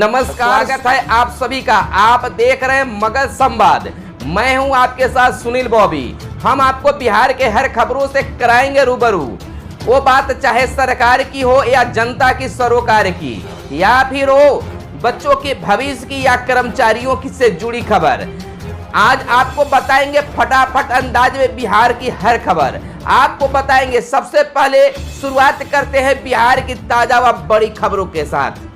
नमस्कार, स्वागत है आप सभी का। आप देख रहे हैं मगध संवाद। मैं हूं आपके साथ सुनील बॉबी। हम आपको बिहार के हर खबरों से कराएंगे रूबरू। वो बात चाहे सरकार की हो या जनता की सरोकार की, या फिर हो बच्चों के भविष्य की या कर्मचारियों की से जुड़ी खबर। आज आपको बताएंगे फटाफट अंदाज में बिहार की हर खबर आपको बताएंगे। सबसे पहले शुरुआत करते हैं बिहार की ताजा व बड़ी खबरों के साथ।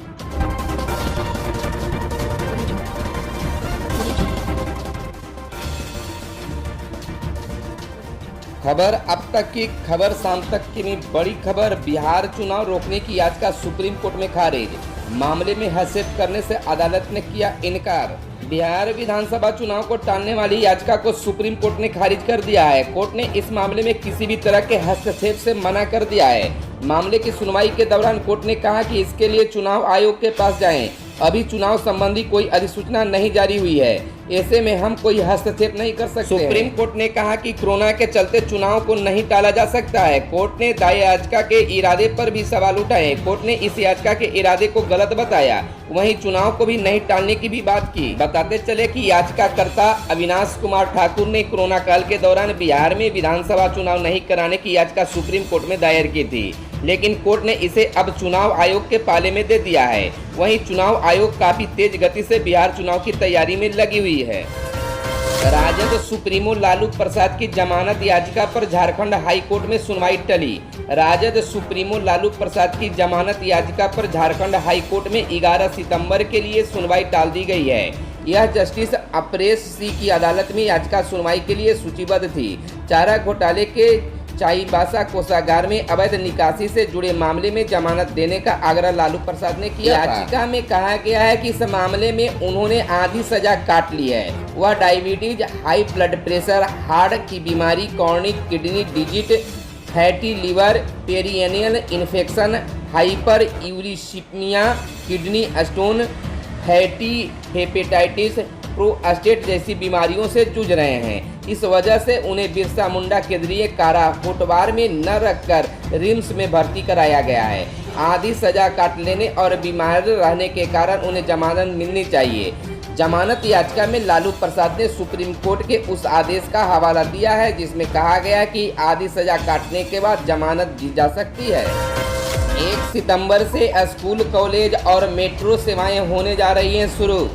खबर अब तक की खबर, शाम तक की बड़ी खबर। बिहार चुनाव रोकने की याचिका सुप्रीम कोर्ट में खारिज। मामले में हस्तक्षेप करने से अदालत ने किया इनकार। बिहार विधानसभा चुनाव को टालने वाली याचिका को सुप्रीम कोर्ट ने खारिज कर दिया है। कोर्ट ने इस मामले में किसी भी तरह के हस्तक्षेप से मना कर दिया है। मामले की सुनवाई के दौरान कोर्ट ने कहा कि इसके लिए चुनाव आयोग के पास जाएं। अभी चुनाव संबंधी कोई अधिसूचना नहीं जारी हुई है, ऐसे में हम कोई हस्तक्षेप नहीं कर सकते। सुप्रीम कोर्ट ने कहा कि कोरोना के चलते चुनाव को नहीं टाला जा सकता है। कोर्ट ने दायर याचिका के इरादे पर भी सवाल उठाए। कोर्ट ने इस याचिका के इरादे को गलत बताया, वहीं चुनाव को भी नहीं टालने की भी बात की। बताते चले कि याचिकाकर्ता अविनाश कुमार ठाकुर ने कोरोना काल के दौरान बिहार में विधानसभा चुनाव नहीं कराने की याचिका सुप्रीम कोर्ट में दायर की थी, लेकिन कोर्ट ने इसे अब चुनाव आयोग के पाले में दे दिया है। वहीं चुनाव आयोग काफी तेज गति से बिहार चुनाव की तैयारी में लगी हुई है। राजद सुप्रीमो लालू प्रसाद की जमानत याचिका पर झारखंड हाई कोर्ट में सुनवाई टली। राजद सुप्रीमो लालू प्रसाद की जमानत याचिका पर झारखंड हाई कोर्ट में 11 सितंबर के लिए सुनवाई टाल दी गई है। यह जस्टिस अपरेश सिंह की अदालत में याचिका सुनवाई के लिए सूचीबद्ध थी। चारा घोटाले के चाईबासा कोषागार में अवैध निकासी से जुड़े मामले में जमानत देने का आग्रह लालू प्रसाद ने किया। याचिका में कहा गया है कि इस मामले में उन्होंने आधी सजा काट ली है। वह diabetes, high blood pressure, heart की बीमारी, chronic kidney disease, fatty liver, perineal infection, hyperuricemia, kidney stone, fatty hepatitis, prostate जैसी बीमारियों से जूझ रहे हैं। इस वजह से उन्हें बिरसा मुंडा केंद्रीय कारा कोटवार में न रखकर रिम्स में भर्ती कराया गया है। आधी सजा काट लेने और बीमार रहने के कारण उन्हें जमानत मिलनी चाहिए। जमानत याचिका में लालू प्रसाद ने सुप्रीम कोर्ट के उस आदेश का हवाला दिया है जिसमें कहा गया कि आधी सजा काटने के बाद जमानत दी जा सकती है। 1 सितंबर से स्कूल, कॉलेज और मेट्रो सेवाएं होने जा रही हैं शुरू।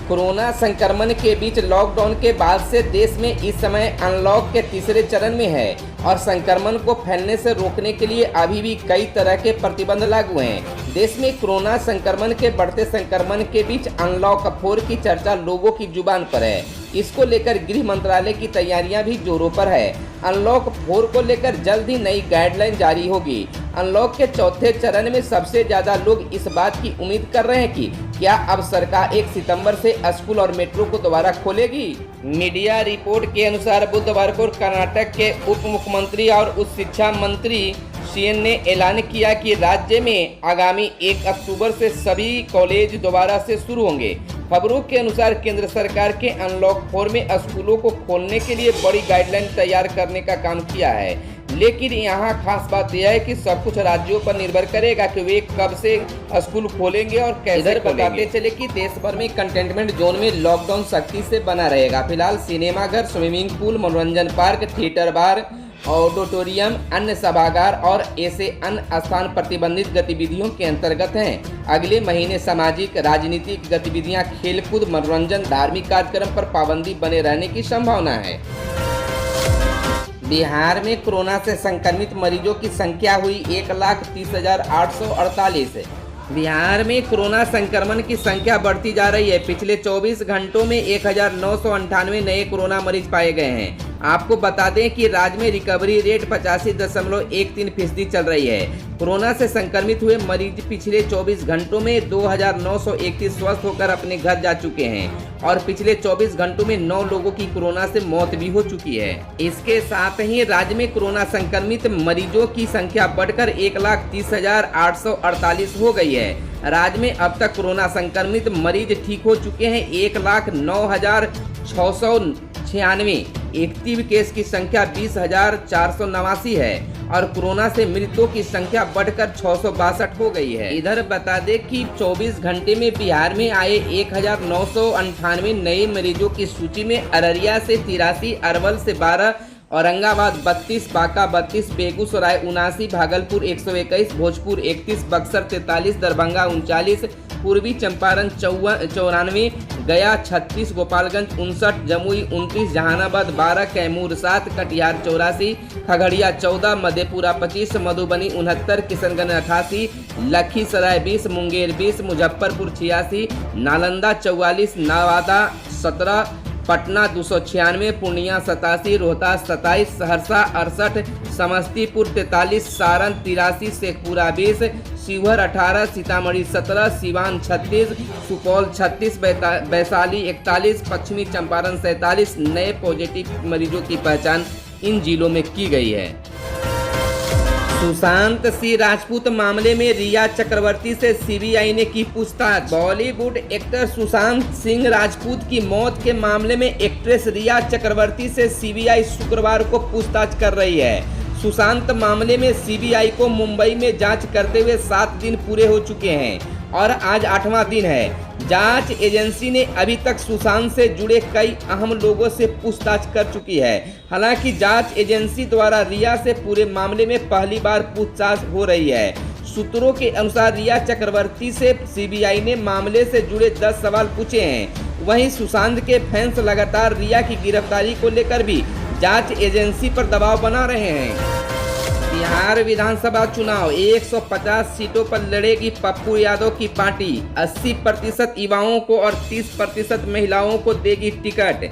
कोरोना संक्रमण के बीच लॉकडाउन के बाद से देश में इस समय अनलॉक के तीसरे चरण में है और संक्रमण को फैलने से रोकने के लिए अभी भी कई तरह के प्रतिबंध लागू हैं। देश में कोरोना संक्रमण के बढ़ते संक्रमण के बीच अनलॉक 4 की चर्चा लोगों की जुबान पर है। इसको लेकर गृह मंत्रालय की तैयारियां भी जोरों पर है। अनलॉक 4 को लेकर जल्द ही नई गाइडलाइन जारी होगी। अनलॉक के चौथे चरण में सबसे ज्यादा लोग इस बात की उम्मीद कर रहे हैं कि क्या अब सरकार 1 सितंबर से स्कूल और मेट्रो को दोबारा खोलेगी। मीडिया रिपोर्ट के अनुसार बुधवार को कर्नाटक के उप मुख्यमंत्री और उच्च शिक्षा मंत्री सीएन ने ऐलान किया कि राज्य में आगामी 1 अक्टूबर से सभी कॉलेज दोबारा से शुरू होंगे। खबरों के अनुसार केंद्र सरकार के अनलॉक 4 में स्कूलों को खोलने के लिए बड़ी गाइडलाइन तैयार करने का काम किया है, लेकिन यहाँ खास बात यह है कि सब कुछ राज्यों पर निर्भर करेगा कि वे कब से स्कूल खोलेंगे और कैसे। बताते चले कि देश भर में कंटेनमेंट जोन में लॉकडाउन सख्ती से बना रहेगा। फिलहाल सिनेमाघर, स्विमिंग पूल, मनोरंजन पार्क, थिएटर, बार, ऑडिटोरियम, अन्य सभागार और ऐसे अन्य स्थान प्रतिबंधित गतिविधियों के अंतर्गत हैं। अगले महीने सामाजिक, राजनीतिक गतिविधियां, खेलकूद, मनोरंजन, धार्मिक कार्यक्रम पर पाबंदी बने रहने की संभावना है। बिहार में कोरोना से संक्रमित मरीजों की संख्या हुई 1,30,848। बिहार में कोरोना संक्रमण की संख्या बढ़ती जा रही है। पिछले 24 घंटों में 1,998 नए कोरोना मरीज पाए गए हैं। आपको बता दें कि राज्य में रिकवरी रेट 85.13% चल रही है। कोरोना से संक्रमित हुए मरीज पिछले 24 घंटों में 2,931 स्वस्थ होकर अपने घर जा चुके हैं और पिछले 24 घंटों में 9 लोगों की कोरोना से मौत भी हो चुकी है। इसके साथ ही राज्य में कोरोना संक्रमित मरीजों की संख्या बढ़कर 1,30,848 हो गई है। राज्य में अब तक कोरोना संक्रमित मरीज ठीक हो चुके हैं 1,09,696। एक्टिव केस की संख्या 20,489 है और कोरोना से मृतकों की संख्या बढ़कर 662 हो गई है। इधर बता दें कि 24 घंटे में बिहार में आए 1998 नए मरीजों की सूची में अररिया से 83, अरवल से 12, औरंगाबाद 32, बांका 32, बेगूसराय 79, भागलपुर 121, भोजपुर 31, बक्सर 43, दरभंगा 39, पूर्वी चंपारण 94, गया 36, गोपालगंज 59, जमुई 29, जहानाबाद 12, कैमूर 7, कटिहार 84, खगड़िया 14, मधेपुरा 25, मधुबनी 69, किशनगंज 88, लखीसराय 20, मुंगेर 20, मुजफ्फरपुर 86, नालंदा 44, नवादा 17, पटना 296, पूर्णिया 87, रोहतास 27, सहरसा 68, समस्तीपुर 43, सारण 83, शेखपुरा 20, शिवहर 18, सीतामढ़ी 17, सिवान 36, सुपौल 36, वैशाली 41, पश्चिमी चंपारण 47 नए पॉजिटिव मरीजों की पहचान इन जिलों में की गई है। सुशांत सिंह राजपूत मामले में रिया चक्रवर्ती से सीबीआई ने की पूछताछ। बॉलीवुड एक्टर सुशांत सिंह राजपूत की मौत के मामले में एक्ट्रेस रिया चक्रवर्ती से सीबीआई शुक्रवार को पूछताछ कर रही है। सुशांत मामले में सीबीआई को मुंबई में जांच करते हुए 7 दिन पूरे हो चुके हैं और आज 8वां दिन है। जांच एजेंसी ने अभी तक सुशांत से जुड़े कई अहम लोगों से पूछताछ कर चुकी है। हालांकि जांच एजेंसी द्वारा रिया से पूरे मामले में पहली बार पूछताछ हो रही है। सूत्रों के अनुसार रिया चक्रवर्ती से सीबीआई ने मामले से जुड़े 10 सवाल पूछे हैं। वहीं सुशांत के फैंस लगातार रिया की गिरफ्तारी को लेकर भी जांच एजेंसी पर दबाव बना रहे हैं। बिहार विधानसभा चुनाव 150 सीटों पर लड़ेगी पप्पू यादव की पार्टी। 80% युवाओं को और 30% महिलाओं को देगी टिकट।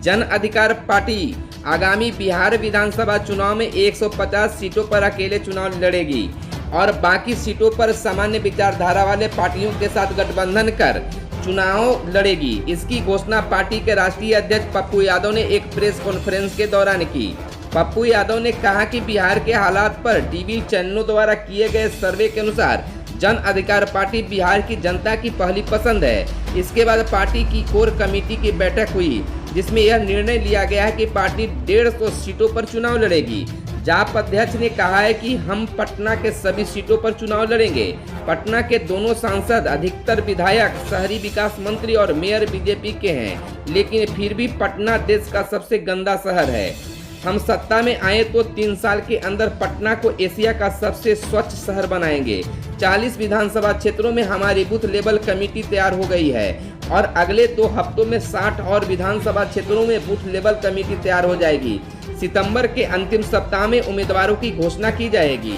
जन अधिकार पार्टी आगामी बिहार विधानसभा चुनाव में 150 सीटों पर अकेले चुनाव लड़ेगी और बाकी सीटों पर सामान्य विचारधारा वाले पार्टियों के साथ गठबंधन कर चुनाव लड़ेगी। इसकी घोषणा पार्टी के राष्ट्रीय अध्यक्ष पप्पू यादव ने एक प्रेस कॉन्फ्रेंस के दौरान की। पप्पू यादव ने कहा कि बिहार के हालात पर टीवी चैनलों द्वारा किए गए सर्वे के अनुसार जन अधिकार पार्टी बिहार की जनता की पहली पसंद है। इसके बाद पार्टी की कोर कमेटी की बैठक हुई जिसमें यह निर्णय लिया गया है कि पार्टी 150 सीटों पर चुनाव लड़ेगी। जाप अध्यक्ष ने कहा है कि हम पटना के सभी सीटों पर चुनाव लड़ेंगे। पटना के दोनों सांसद, अधिकतर विधायक, शहरी विकास मंत्री और मेयर बीजेपी के हैं, लेकिन फिर भी पटना देश का सबसे गंदा शहर है। हम सत्ता में आए तो 3 साल के अंदर पटना को एशिया का सबसे स्वच्छ शहर बनाएंगे। 40 विधानसभा क्षेत्रों में हमारी बूथ लेवल कमेटी तैयार हो गई है और अगले 2 हफ्तों में 60 और विधानसभा क्षेत्रों में बूथ लेवल कमेटी तैयार हो जाएगी। सितंबर के अंतिम सप्ताह में उम्मीदवारों की घोषणा की जाएगी।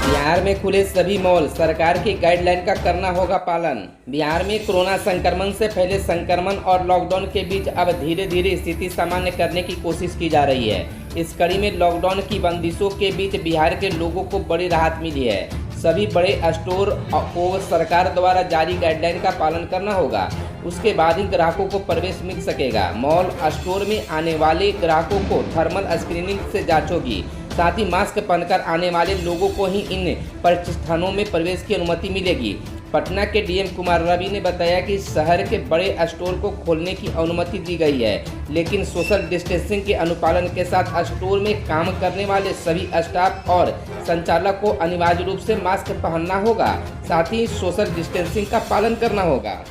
बिहार में खुले सभी मॉल, सरकार की गाइडलाइन का करना होगा पालन। बिहार में कोरोना संक्रमण से फैले संक्रमण और लॉकडाउन के बीच अब धीरे धीरे स्थिति सामान्य करने की कोशिश की जा रही है। इस कड़ी में लॉकडाउन की बंदिशों के बीच बिहार के लोगों को बड़ी राहत मिली है। सभी बड़े स्टोर को सरकार द्वारा जारी गाइडलाइन का पालन करना होगा, उसके बाद ही ग्राहकों को प्रवेश मिल सकेगा। मॉल स्टोर में आने वाले ग्राहकों को थर्मल स्क्रीनिंग से जांच होगी। साथ ही मास्क पहनकर आने वाले लोगों को ही इन प्रतिष्ठानों में प्रवेश की अनुमति मिलेगी। पटना के डीएम कुमार रवि ने बताया कि शहर के बड़े स्टोर को खोलने की अनुमति दी गई है, लेकिन सोशल डिस्टेंसिंग के अनुपालन के साथ स्टोर में काम करने वाले सभी स्टाफ और संचालक को अनिवार्य रूप से मास्क पहनना होगा। साथ ही सोशल डिस्टेंसिंग का पालन करना होगा।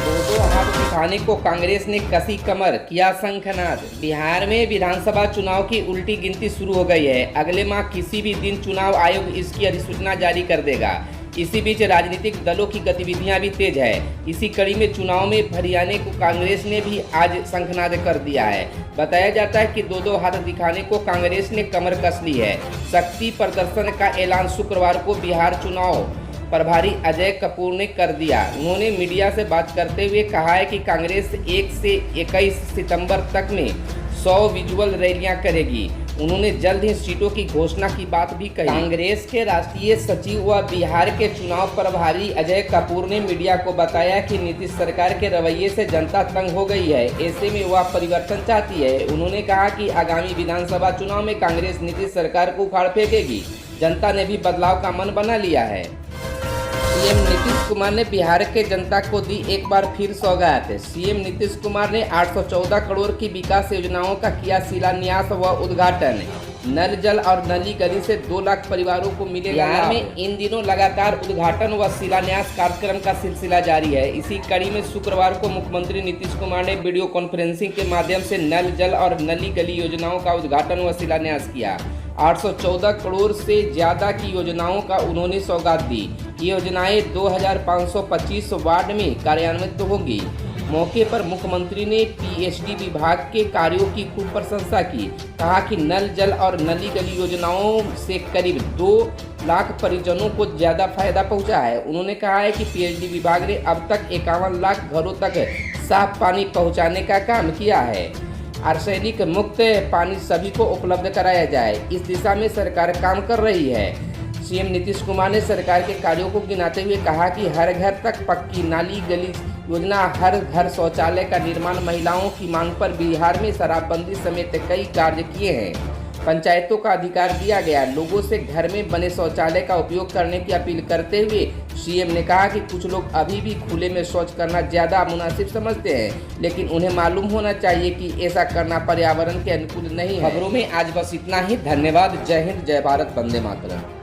दो हाथ दिखाने को कांग्रेस ने कसी कमर, किया शंखनाद। बिहार में विधानसभा चुनाव की उल्टी गिनती शुरू हो गई है। अगले माह किसी भी दिन चुनाव आयोग इसकी अधिसूचना जारी कर देगा। इसी बीच राजनीतिक दलों की गतिविधियां भी तेज है। इसी कड़ी में चुनाव में भरियाने को कांग्रेस ने भी आज शंखनाद कर दिया है। बताया जाता है कि दो हाथ दिखाने को कांग्रेस ने कमर कस ली है। शक्ति प्रदर्शन का ऐलान शुक्रवार को बिहार चुनाव प्रभारी अजय कपूर ने कर दिया। उन्होंने मीडिया से बात करते हुए कहा है कि कांग्रेस 1 से 21 सितंबर तक में 100 विजुअल रैलियां करेगी। उन्होंने जल्द ही सीटों की घोषणा की बात भी कही। कांग्रेस के राष्ट्रीय सचिव व बिहार के चुनाव प्रभारी अजय कपूर ने मीडिया को बताया कि नीतीश सरकार के रवैये से जनता तंग हो गई है, ऐसे में वह परिवर्तन चाहती है। उन्होंने कहा कि आगामी विधानसभा चुनाव में कांग्रेस नीतीश सरकार को उखाड़ फेंकेगी। जनता ने भी बदलाव का मन बना लिया है। सीएम नीतीश कुमार ने बिहार के जनता को दी एक बार फिर सौगात। सीएम नीतीश कुमार ने 814 करोड़ की विकास योजनाओं का किया शिलान्यास व उद्घाटन। नल जल और नली गली से 2 लाख परिवारों को मिलेगा लाभ। में इन दिनों लगातार उद्घाटन व शिलान्यास कार्यक्रम का सिलसिला जारी है। इसी कड़ी में शुक्रवार को मुख्यमंत्री नीतीश कुमार ने वीडियो कॉन्फ्रेंसिंग के माध्यम से नल जल और नली गली योजनाओं का उद्घाटन व शिलान्यास किया। 814 करोड़ से ज्यादा की योजनाओं का उन्होंने सौगात दी। ये योजनाएं 2525 वार्ड में कार्यान्वित होंगी। मौके पर मुख्यमंत्री ने पीएचडी विभाग के कार्यों की खूब प्रशंसा की। कहा कि नल जल और नली गली योजनाओं से करीब 2 लाख परिजनों को ज्यादा फायदा पहुंचा है। उन्होंने कहा है कि पीएचडी विभाग ने अब तक 51 लाख घरों तक साफ पानी पहुंचाने का काम किया है। आर्सेनिक मुक्त पानी सभी को उपलब्ध कराया जाए, इस दिशा में सरकार काम कर रही है। सीएम नीतीश कुमार ने सरकार के कार्यों को गिनाते हुए कहा कि हर घर तक पक्की नाली गली योजना, हर घर शौचालय का निर्माण, महिलाओं की मांग पर बिहार में शराबबंदी समेत कई कार्य किए हैं। पंचायतों का अधिकार दिया गया। लोगों से घर में बने शौचालय का उपयोग करने की अपील करते हुए सीएम ने कहा कि कुछ लोग अभी भी खुले में शौच करना ज़्यादा मुनासिब समझते हैं, लेकिन उन्हें मालूम होना चाहिए कि ऐसा करना पर्यावरण के अनुकूल नहीं है। खबरों में आज बस इतना ही। धन्यवाद। जय हिंद, जय भारत, वंदे मातरम।